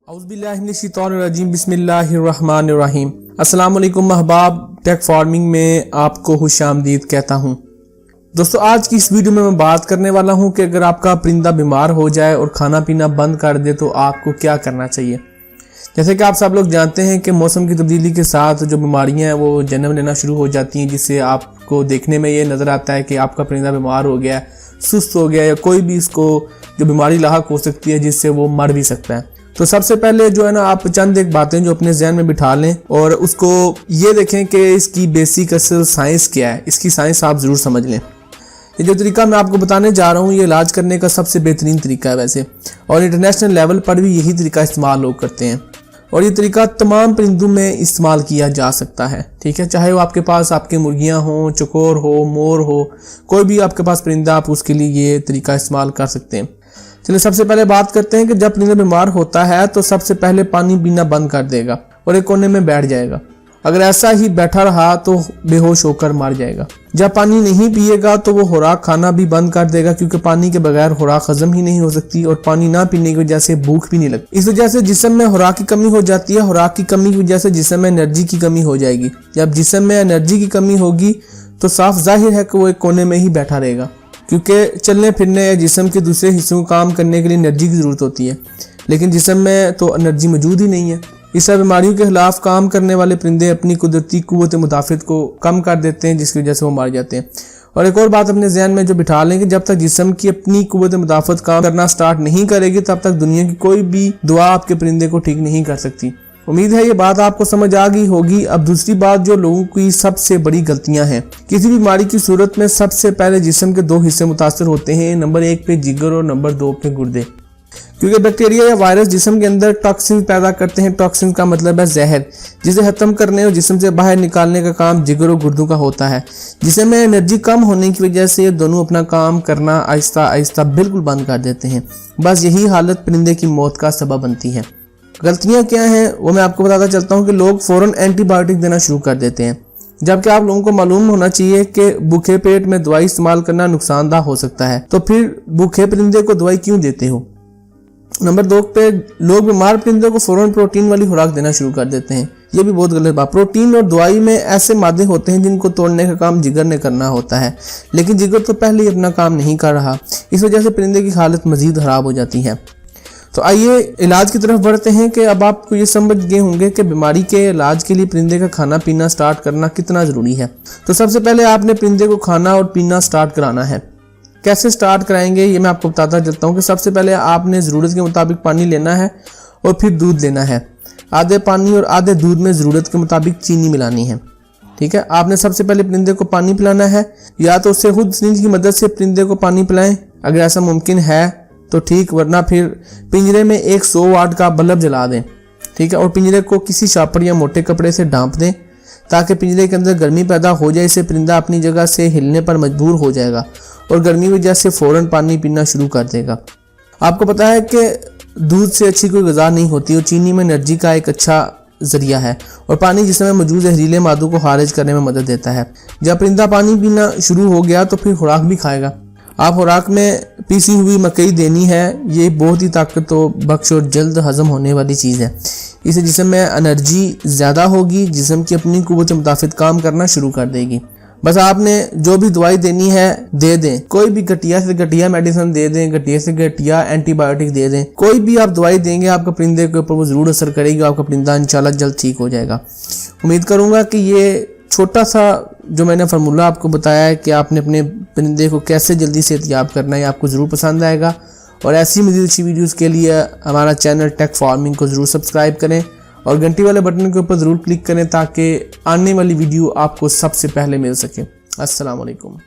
औज़ुबिल्लाहिमिनश्शैतानिर्रजीम बिस्मिल्लाहिर्रहमानिर्रहीम। अस्सलाम वालेकुम अहबाब, टेक फार्मिंग में आपको खुशामदीद कहता हूँ। दोस्तों, आज की इस वीडियो में मैं बात करने वाला हूँ कि अगर आपका परिंदा बीमार हो जाए और खाना पीना बंद कर दे तो आपको क्या करना चाहिए। जैसे कि आप सब लोग जानते हैं कि मौसम की तब्दीली के साथ जो बीमारियां हैं वो जन्म लेना शुरू हो जाती हैं, जिससे आपको देखने में ये नज़र आता है कि आपका परिंदा बीमार हो गया, सुस्त हो गया या कोई भी इसको जो बीमारी लाहक हो सकती है जिससे वो मर भी सकता है। तो सबसे पहले जो है ना, आप चंद एक बातें जो अपने जहन में बिठा लें और उसको ये देखें कि इसकी बेसिक असल साइंस क्या है, इसकी साइंस आप ज़रूर समझ लें। ये जो तरीका मैं आपको बताने जा रहा हूँ ये इलाज करने का सबसे बेहतरीन तरीका है वैसे, और इंटरनेशनल लेवल पर भी यही तरीका इस्तेमाल लोग करते हैं और ये तरीका तमाम परिंदों में इस्तेमाल किया जा सकता है। ठीक है, चाहे वो आपके पास आपके मुर्गियाँ हों, चकोर हो, मोर हो, कोई भी आपके पास परिंदा, आप उसके लिए ये तरीका इस्तेमाल कर सकते हैं। चलिए सबसे पहले बात करते हैं कि जब परिंदा बीमार होता है तो सबसे पहले पानी पीना बंद कर देगा और एक कोने में बैठ जाएगा। अगर ऐसा ही बैठा रहा तो बेहोश होकर मर जाएगा। जब पानी नहीं पिएगा तो वो खुराक खाना भी बंद कर देगा, क्योंकि पानी के बगैर खुराक हजम ही नहीं हो सकती और पानी ना पीने की वजह से भूख भी नहीं लगती। इस वजह से जिस्म में खुराक की कमी हो जाती है। खुराक की कमी की वजह से जिस्म में एनर्जी की कमी हो जाएगी। जब जिस्म में एनर्जी की कमी होगी तो साफ जाहिर है कि वो एक कोने में ही बैठा रहेगा, क्योंकि चलने फिरने या जिस्म के दूसरे हिस्सों को काम करने के लिए एनर्जी की ज़रूरत होती है, लेकिन जिस्म में तो एनर्जी मौजूद ही नहीं है। इस सब बीमारियों के खिलाफ काम करने वाले परिंदे अपनी कुदरती कुव्वत मुदाफ़त को कम कर देते हैं, जिसकी वजह से वो मार जाते हैं। और एक और बात अपने जहन में जो बिठा लें कि जब तक जिस्म की अपनी कुव्वत मुदाफ़त काम करना स्टार्ट नहीं करेगी तब तक दुनिया की कोई भी दुआ आपके परिंदे को ठीक नहीं कर सकती। उम्मीद है ये बात आपको समझ आ गई होगी। अब दूसरी बात, जो लोगों की सबसे बड़ी गलतियां हैं, किसी भी बीमारी की सूरत में सबसे पहले जिस्म के दो हिस्से मुतासर होते हैं। नंबर 1 पे जिगर और नंबर 2 पे गुर्दे, क्योंकि बैक्टीरिया या वायरस जिस्म के अंदर टॉक्सिन पैदा करते हैं। टॉक्सिन का मतलब है जहर, जिसे खत्म करने और जिस्म से बाहर निकालने का काम जिगर और गुर्दों का होता है। जिस्म में एनर्जी कम होने की वजह से ये दोनों अपना काम करना आहिस्ता आहिस्ता बिल्कुल बंद कर देते हैं। बस यही हालत परिंदे की मौत का सबब बनती है। गलतियां क्या हैं वो मैं आपको बताता चलता हूं कि लोग फौरन एंटीबायोटिक देना शुरू कर देते हैं, जबकि आप लोगों को मालूम होना चाहिए कि भूखे पेट में दवाई इस्तेमाल करना नुकसानदाह हो सकता है। तो फिर भूखे परिंदे को दवाई क्यों देते हो। नंबर 2 पे लोग बीमार परिंदे को फौरन प्रोटीन वाली खुराक देना शुरू कर देते हैं। ये भी बहुत गलत बात। प्रोटीन और दवाई में ऐसे मादे होते हैं जिनको तोड़ने का काम जिगर ने करना होता है, लेकिन जिगर तो पहले ही अपना काम नहीं कर रहा। इस वजह से परिंदे की हालत मजीद खराब हो जाती है। तो आइए इलाज की तरफ बढ़ते हैं कि अब आपको ये समझ गए होंगे कि बीमारी के इलाज के लिए परिंदे का खाना पीना स्टार्ट करना कितना ज़रूरी है। तो सबसे पहले आपने परिंदे को खाना और पीना स्टार्ट कराना है। कैसे स्टार्ट कराएंगे ये मैं आपको बताता चलता हूँ कि सबसे पहले आपने ज़रूरत के मुताबिक पानी लेना है और फिर दूध लेना है। आधे पानी और आधे दूध में ज़रूरत के मुताबिक चीनी मिलानी है। ठीक है, आपने सबसे पहले परिंदे को पानी पिलाना है, या तो उससे खुद सिरिंज की मदद से परिंदे को पानी पिलाएं अगर ऐसा मुमकिन है तो ठीक, वरना फिर पिंजरे में एक 100 वाट का बल्ब जला दें। ठीक है, और पिंजरे को किसी शापर या मोटे कपड़े से ढांप दें ताकि पिंजरे के अंदर गर्मी पैदा हो जाए। इससे परिंदा अपनी जगह से हिलने पर मजबूर हो जाएगा और गर्मी की वजह से फौरन पानी पीना शुरू कर देगा। आपको पता है कि दूध से अच्छी कोई ग़िज़ा नहीं होती और चीनी में एनर्जी का एक अच्छा ज़रिया है, और पानी जिसमें मौजूद जहरीले मादों को खारिज करने में मदद देता है। जब परिंदा पानी पीना शुरू हो गया तो फिर खुराक भी खाएगा। आप खुराक में पीसी हुई मकई देनी है। ये बहुत ही ताकत बख्श और जल्द हजम होने वाली चीज़ है। इससे जिस्म में एनर्जी ज़्यादा होगी, जिस्म की अपनी कुव्वत मुताबिक काम करना शुरू कर देगी। बस आपने जो भी दवाई देनी है दे दें। कोई भी घटिया से घटिया मेडिसिन दे दें, घटिया से घटिया एंटीबायोटिक दे दें। कोई भी आप दवाई देंगे आपका परिंदे के ऊपर वो ज़रूर असर करेगी। आपका परिंदा इंशाल्लाह जल्द ठीक हो जाएगा। उम्मीद करूँगा कि ये छोटा सा जो मैंने फार्मूला आपको बताया है कि आपने अपने परिंदे को कैसे जल्दी सेहतयाब करना है, आपको ज़रूर पसंद आएगा। और ऐसी मज़ीद अच्छी वीडियोस के लिए हमारा चैनल टेक फार्मिंग को ज़रूर सब्सक्राइब करें और घंटी वाले बटन के ऊपर ज़रूर क्लिक करें ताकि आने वाली वीडियो आपको सबसे पहले मिल सके। अस्सलाम वालेकुम।